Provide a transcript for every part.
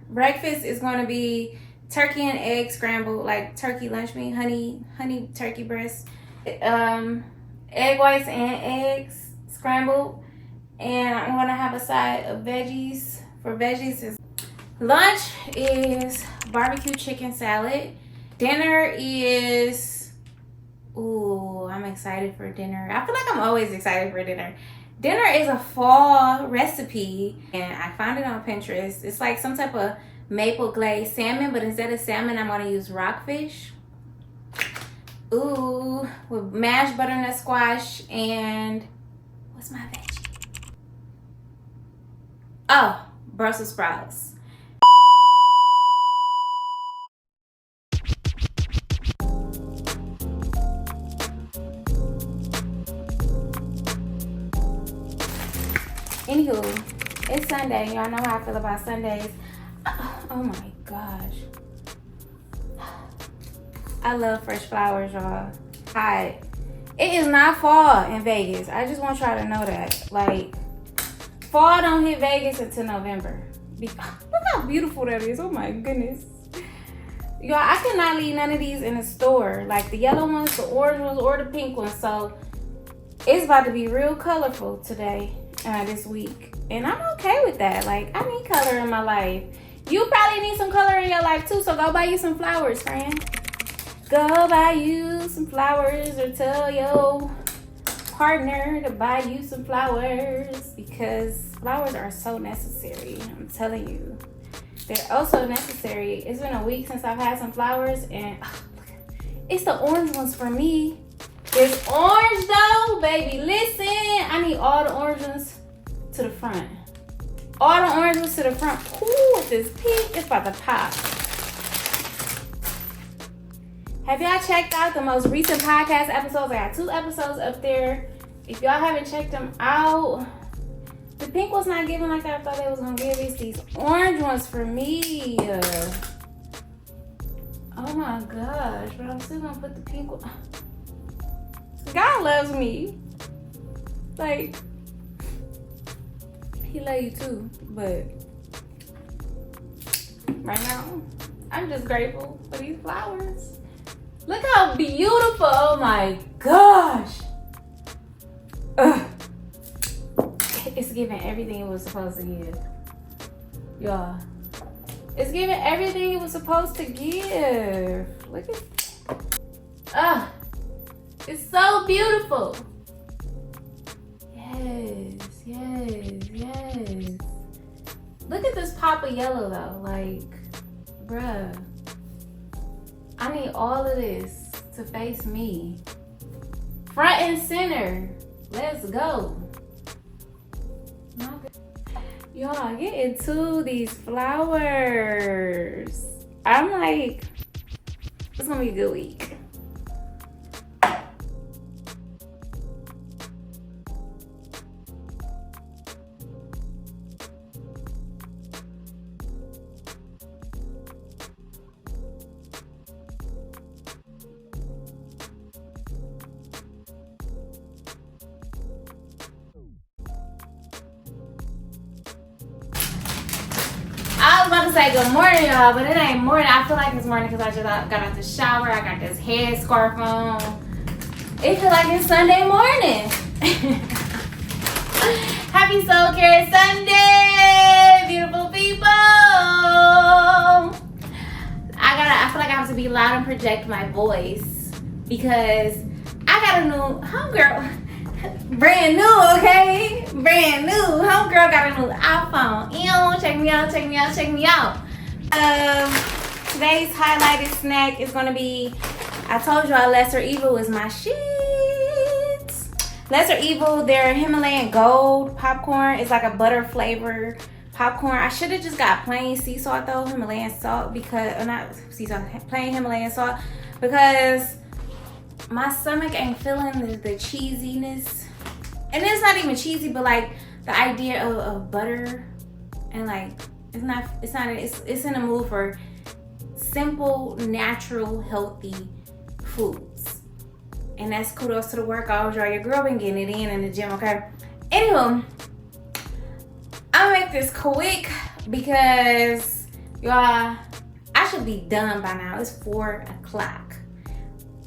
Breakfast is going to be turkey and egg scrambled, like turkey lunch meat, honey turkey breast, egg whites and eggs scrambled, and I'm gonna have a side of veggies. For veggies, lunch is barbecue chicken salad. Dinner is, ooh, I'm excited for dinner. I feel like I'm always excited for dinner. Dinner is a fall recipe, and I found it on Pinterest. It's like some type of maple glazed salmon, but instead of salmon, I'm gonna use rockfish. Ooh, with mashed butternut squash and what's my veggie? Oh, Brussels sprouts. Anywho, it's Sunday. Y'all know how I feel about Sundays. Oh my gosh. I love fresh flowers, y'all. It is not fall in Vegas. I just want y'all to know that. Like, fall don't hit Vegas until November. Look how beautiful that is. Oh my goodness. Y'all, I cannot leave none of these in the store. Like the yellow ones, the orange ones, or the pink ones. So it's about to be real colorful today, this week. And I'm okay with that. Like, I need color in my life. You probably need some color in your life too. So go buy you some flowers, friend. Go buy you some flowers, or tell your partner to buy you some flowers, because flowers are so necessary. I'm telling you, they're also necessary. It's been a week since I've had some flowers, and it's the orange ones for me. There's orange though, baby. Listen, I need all the orange ones to the front. All the orange ones to the front. Ooh, with this pink, it's about to pop. Have y'all checked out the most recent podcast episodes? I got 2 episodes up there. If y'all haven't checked them out, the pink was not giving like I thought they was gonna give. It's these orange ones for me. Oh my gosh, but I'm still gonna put the pink one. God loves me. Like, he love you too, but right now, I'm just grateful for these flowers. Look how beautiful. Oh my gosh. Ugh. It's giving everything it was supposed to give. Y'all. It's giving everything it was supposed to give. Look at. It's so beautiful. Yes, yes, yes. Look at this pop of yellow though. Like, bruh. I need all of this to face me. Front and center. Let's go. Y'all, get into these flowers. I'm like, it's gonna be a good week. I was about to say good morning, y'all, but it ain't morning. I feel like it's morning because I just got out the shower. I got this headscarf on. It feels like it's Sunday morning. Happy Soul Care Sunday, beautiful people. I feel like I have to be loud and project my voice because I got a new homegirl. Brand new, okay? Brand new. Homegirl got a new iPhone. Ew, check me out, check me out, check me out. Today's highlighted snack is gonna be, I told y'all Lesser Evil is my shit. Lesser Evil, their Himalayan Gold popcorn is like a butter flavor popcorn. I should have just got plain sea salt though, Himalayan salt, because, or not sea salt, plain Himalayan salt, because my stomach ain't feeling the cheesiness. And it's not even cheesy, but like the idea of butter and like, it's in a mood for simple, natural, healthy foods. And that's kudos to the workout, y'all. Your girl been getting it in the gym, okay? Anywho, I'm gonna make this quick because Y'all, I should be done by now. It's 4 o'clock.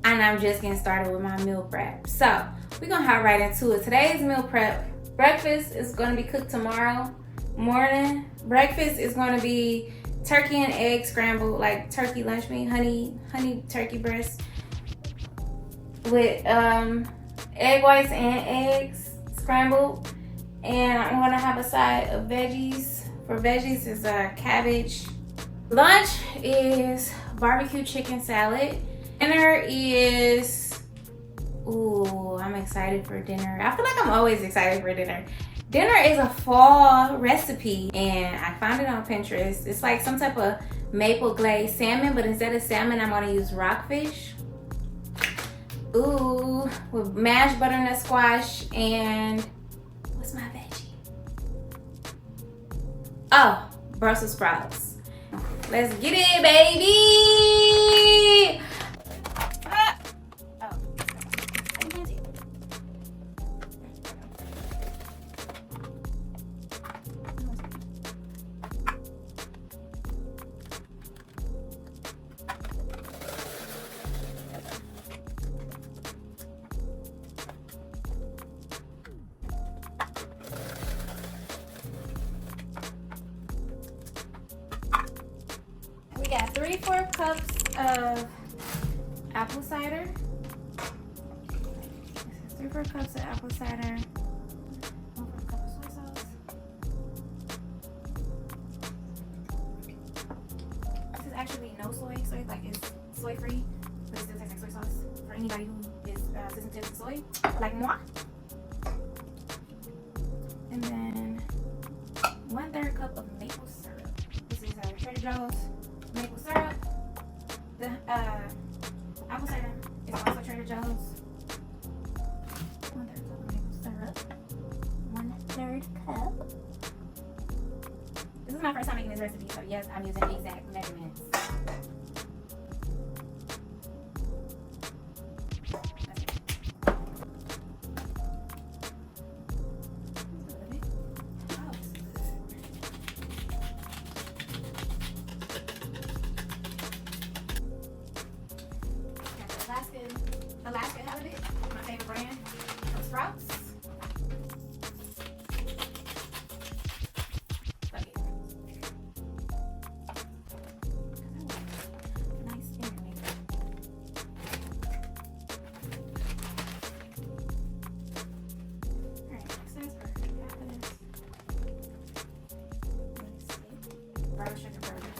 And I'm just getting started with my meal prep. So, we're going to hop right into it. Today's meal prep. Breakfast is going to be cooked tomorrow morning. Breakfast is going to be turkey and egg scrambled, like turkey lunch meat, honey turkey breast with egg whites and eggs scrambled. And I'm going to have a side of veggies. For veggies is cabbage. Lunch is barbecue chicken salad. Dinner is, ooh, I'm excited for dinner. I feel like I'm always excited for dinner. Dinner is a fall recipe and I found it on Pinterest. It's like some type of maple glazed salmon, but instead of salmon, I'm gonna use rockfish. Ooh, with mashed butternut squash and, what's my veggie? Oh, Brussels sprouts. Let's get it, baby! We got 3/4 cups of apple cider. This is 3/4 cups of apple cider. 1/4 cup of soy sauce. This is actually no soy, like it's soy free, but it still tastes like soy sauce for anybody who is sensitive to soy, like moi. And then 1/3 cup of maple syrup. This is Trader Joe's maple syrup. The apple cider is also Trader Joe's. 1/3 cup of maple syrup. 1/3 cup. This is my first time making this recipe, so yes, I'm using exact measurements. Alaska Halibut, my favorite brand of Sprouts. Nice thing. Alright, next is perfect. After this, brown sugar burger.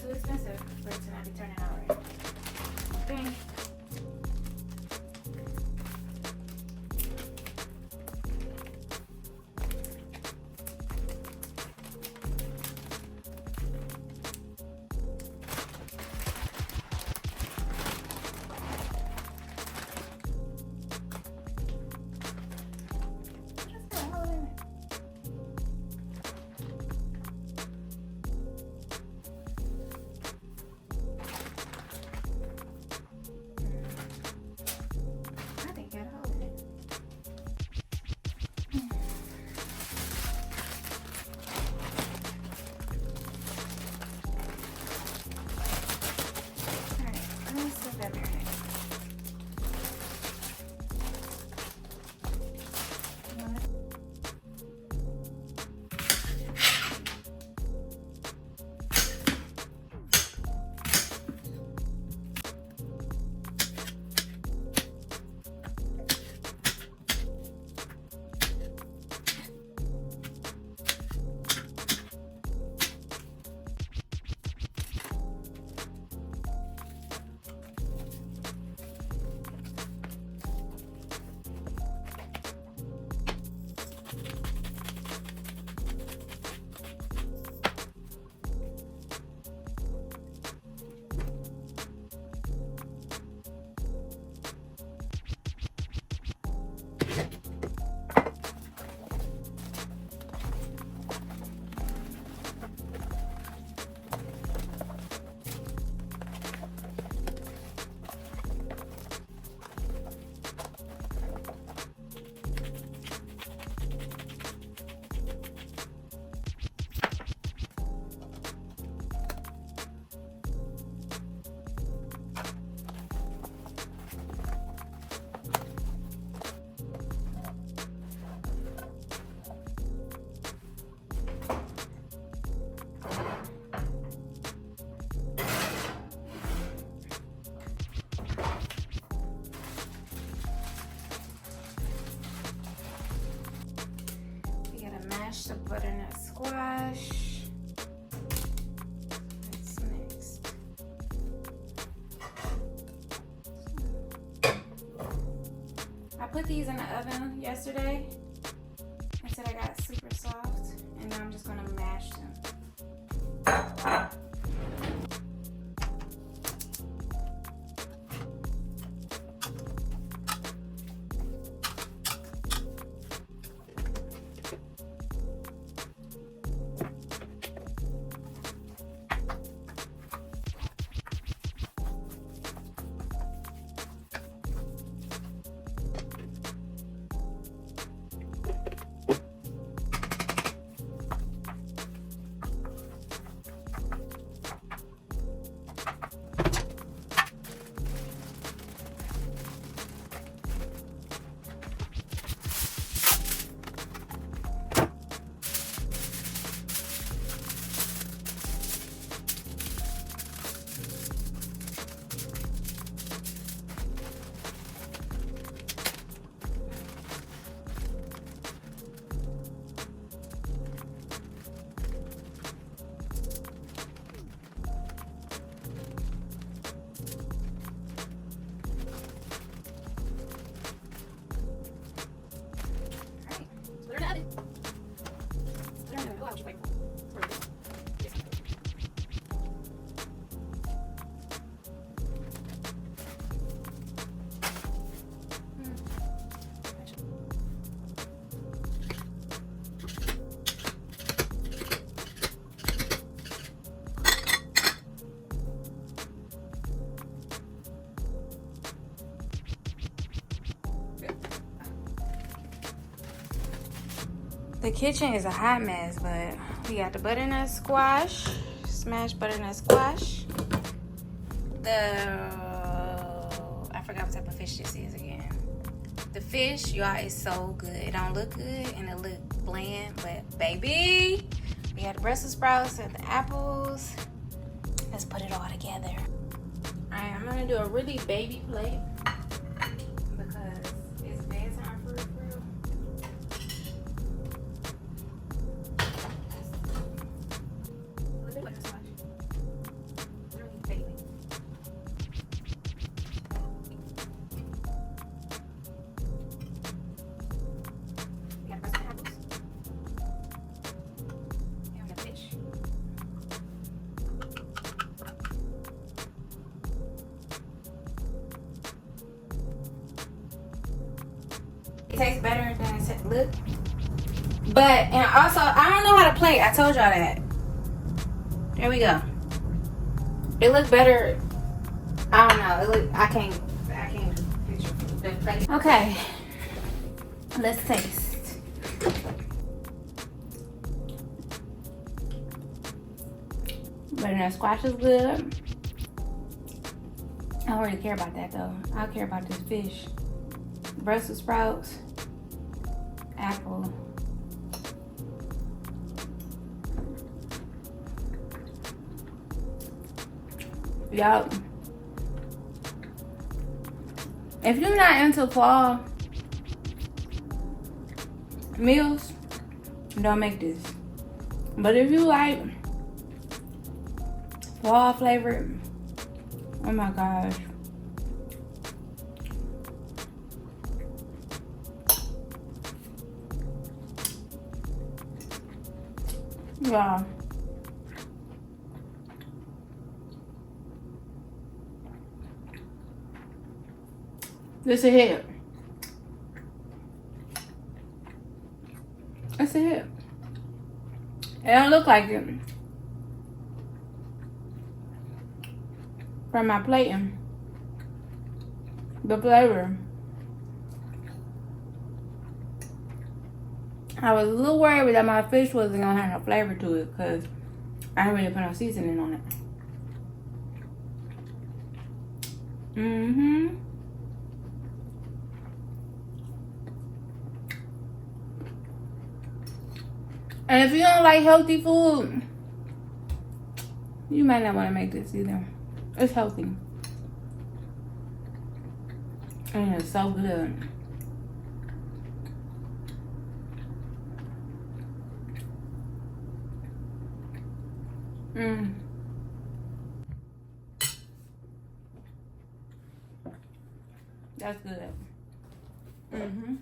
Too expensive for it to not be turning out right. Okay. the butternut squash. What's next? I put these in the oven yesterday until they got super soft, and now I'm just gonna mash them. The kitchen is a hot mess, but we got the butternut squash, smashed butternut squash. I forgot what type of fish this is again. The fish, y'all, is so good. It don't look good and it look bland, but baby, we got the Brussels sprouts and the apples. Let's put it all together. All right, I'm gonna do a really baby plate because it's bedtime for real. It tastes better than it look. But, and also, I don't know how to plate. I told y'all that. There we go. It looked better. I don't know. I can't picture the plate. Okay. Let's taste. Butternut squash is good. I don't really care about that though. I care about this fish. Brussels sprouts, apple, yup. If you're not into fall meals, don't make this. But if you like fall flavored, oh my gosh. Yeah. This a hit. It's a hit. It don't look like it from my plating. The flavor. I was a little worried that my fish wasn't gonna have no flavor to it because I didn't really put no seasoning on it. And if you don't like healthy food, you might not want to make this either. It's healthy. And it's so good. Mm. That's good. Mm-hmm.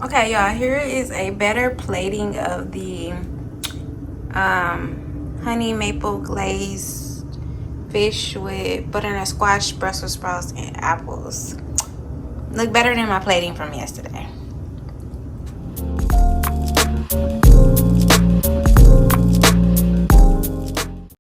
Okay, y'all, here is a better plating of the honey maple glazed fish with butternut squash, Brussels sprouts, and apples. Look better than my plating from yesterday.